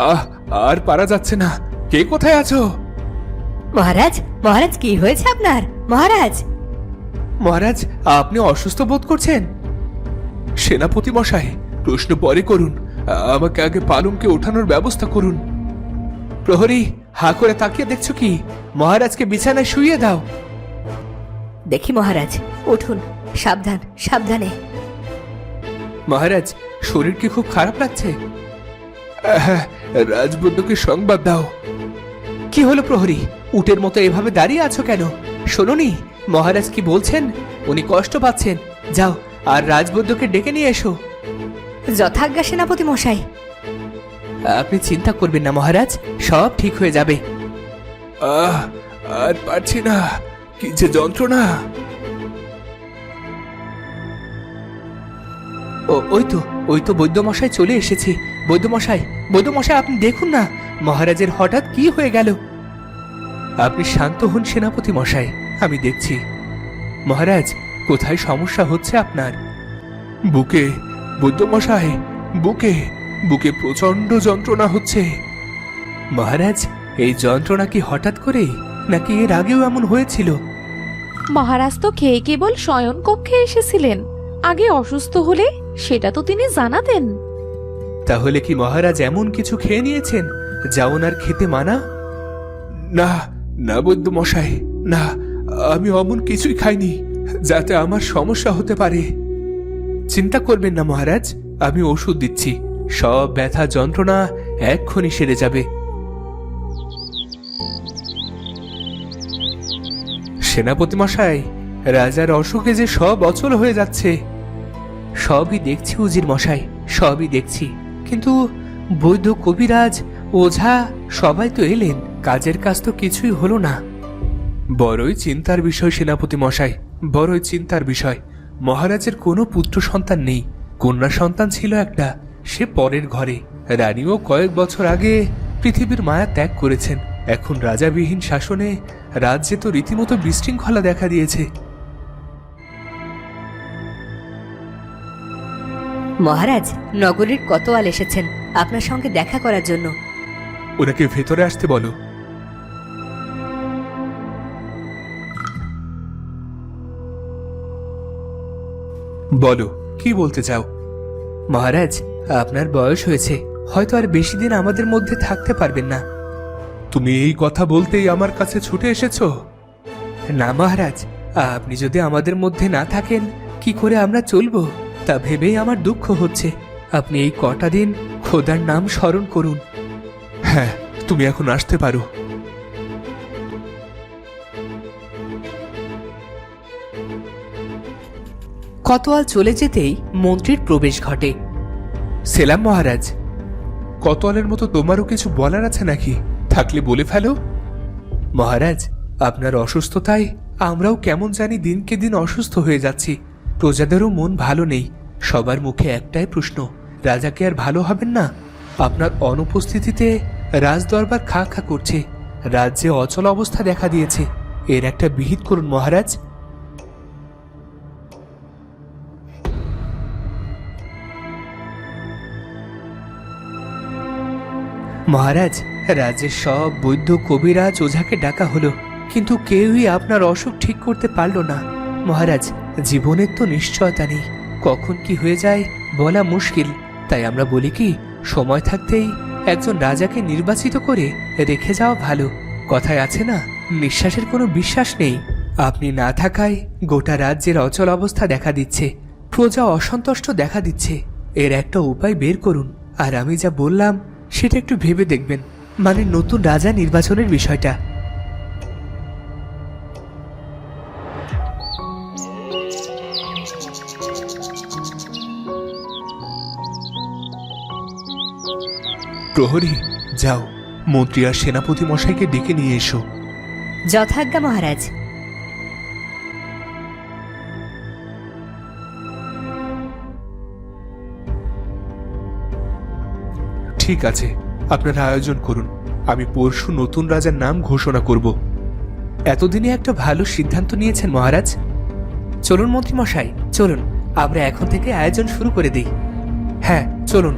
আহ, আর পারা যাচ্ছে না। কে কোথায় আছো? মহারাজ, মহারাজ, কি হয়েছে আপনার? মহারাজ, মহারাজ, আপনি অসুস্থ বোধ করছেন? সেনাপতি মশাই, প্রশ্ন পরে করুন, আমাকে আগে পালঙ্কে ওঠানোর ব্যবস্থা করুন। প্রহরী, হা করে তাকিয়ে দেখছো কি? মহারাজকে বিছানায় শুইয়ে দাও। দেখি মহারাজ, উঠুন, সাবধান, সাবধানে। মহারাজ, শরীর কি খুব খারাপ লাগছে? হ্যাঁ, রাজবন্ধুকে সংবাদ দাও। কি হলো প্রহরী, উটের মতো এভাবে দাঁড়িয়ে আছো কেন? শোনোনি মহারাজ কি বলছেন? উনি কষ্ট পাচ্ছেন। যাও, আর রাজবন্ধুকে ডেকে নিয়ে এসো। যথাজ্ঞা সেনাপতি মশাই। আপনি চিন্তা করবেন না মহারাজ, সব ঠিক হয়ে যাবে। আর পারছি না, কি যে যন্ত্রণা। ওই তো বৈদ্যমশাই চলে এসেছে। বৈদ্যমশাই, বৈদ্যমশাই, আপনি দেখুন না, মহারাজের হঠাৎ কি হয়ে গেল। আপনি শান্ত হন সেনাপতি মশাই, আমি দেখছি। মহারাজ, কোথায় সমস্যা হচ্ছে আপনার? বুকে, বৈদ্যমশাই, বুকে বুকে প্রচন্ড যন্ত্রণা হচ্ছে। মহারাজ, এই যন্ত্রণা কি হঠাৎ করে, নাকি এর আগেও এমন হয়েছিল? মহারাজ তো খেয়ে কেবল শয়ন কক্ষে এসেছিলেন। আগে অসুস্থ হলে সেটা তো তিনি জানাতেন। তাহলে কি মহারাজ এমন কিছু খেয়ে নিয়েছেন যা ওনার খেতে মানা? না না বৈদ্যমশাই, না, আমি অমন কিছুই খাইনি যাতে আমার সমস্যা হতে পারে। চিন্তা করবেন না মহারাজ, আমি ওষুধ দিচ্ছি, সব ব্যথা যন্ত্রণা এক্ষুনি সেরে যাবে। সেনাপতি মশাই, রাজার অসুখে যে সব অচল হয়ে যাচ্ছে। সবই দেখছি উজির মশাই, সবই দেখছি, কিন্তু বৈদ্য, কবিরাজ, ওঝা সবাই তো এলেন, কাজের কাজ তো কিছুই হলো না। বড়ই চিন্তার বিষয় সেনাপতি মশাই, বড়ই চিন্তার বিষয়। মহারাজের কোনো পুত্র সন্তান নেই, কন্যা সন্তান ছিল একটা, সে পরের ঘরে। রানীও কয়েক বছর আগে পৃথিবীর মায়া ত্যাগ করেছেন। এখন রাজাবিহীন শাসনে রাজ্যে তো রীতিমতো বিশৃঙ্খলা দেখা দিয়েছে। মহারাজ, নগরীর কোতোয়াল এসেছেন আপনার সঙ্গে দেখা করার জন্য। ওনাকে ভেতরে আসতে বলো। বলো, কি বলতে চাও? মহারাজ, আপনার বয়স হয়েছে, হয়তো আর বেশি দিন আমাদের মধ্যে থাকতে পারবেন না। তুমি এই কথা বলতেই আমার কাছে ছুটে এসেছো? না মহারাজ, আপনি যদি আমাদের মধ্যে না থাকেন কি করে আমরা চলবো তা ভেবেই আমার দুঃখ হচ্ছে। আপনি এই কটা দিন খোদার নাম স্মরণ করুন। হ্যাঁ, তুমি এখন আসতে পারো। কোতোয়াল চলে যেতেই মন্ত্রীর প্রবেশ ঘটে। সেলাম মহারাজ। কোতোয়ালের মতো তোমারও কিছু বলার আছে নাকি? থাকলে বলে ফেলো। মহারাজ, আপনার অসুস্থতায় আমরাও কেমন জানি দিনকে দিন অসুস্থ হয়ে যাচ্ছি। প্রজাদেরও মন ভালো নেই। সবার মুখে একটাই প্রশ্ন, রাজা কি আর ভালো হবেন না? আপনার অনুপস্থিতিতে রাজদরবার খা খা করছে, রাজ্যে অচল অবস্থা দেখা দিয়েছে। এর একটা বিহিত করুন মহারাজ। মহারাজ, রাজ্যের সব বৈদ্য, কবিরাজ, ওঝাকে ডাকা হলো, কিন্তু কেউই আপনার অসুখ ঠিক করতে পারল না। মহারাজ, জীবনের তো নিশ্চয়তা নেই, কখন কি হয়ে যায় বলা মুশকিল। তাই আমরা বলি কি, সময় থাকতেই একজন রাজাকে নির্বাচিত করে রেখে যাওয়া ভালো। কথায় আছে না, নিঃশ্বাসের কোনো বিশ্বাস নেই। আপনি না থাকায় গোটা রাজ্যের অচল অবস্থা দেখা দিচ্ছে, প্রজা অসন্তুষ্ট দেখা দিচ্ছে। এর একটা উপায় বের করুন, আর আমি যা বললাম সেটা একটু ভেবে দেখবেন, মানে নতুন রাজা নির্বাচনের বিষয়টা। প্রহরী, যাও, মন্ত্রী আর সেনাপতি মশাইকে ডেকে নিয়ে এসো। যথাজ্ঞা মহারাজ। ঠিক আছে, আপনারা আয়োজন করুন, আমি পরশু নতুন রাজার নাম ঘোষণা করব। এতদিনে একটা ভালো সিদ্ধান্ত নিয়েছেন মহারাজ। চলুন মন্ত্রী মশাই, চলুন আমরা এখন থেকে আয়োজন শুরু করে দিই। হ্যাঁ, চলুন।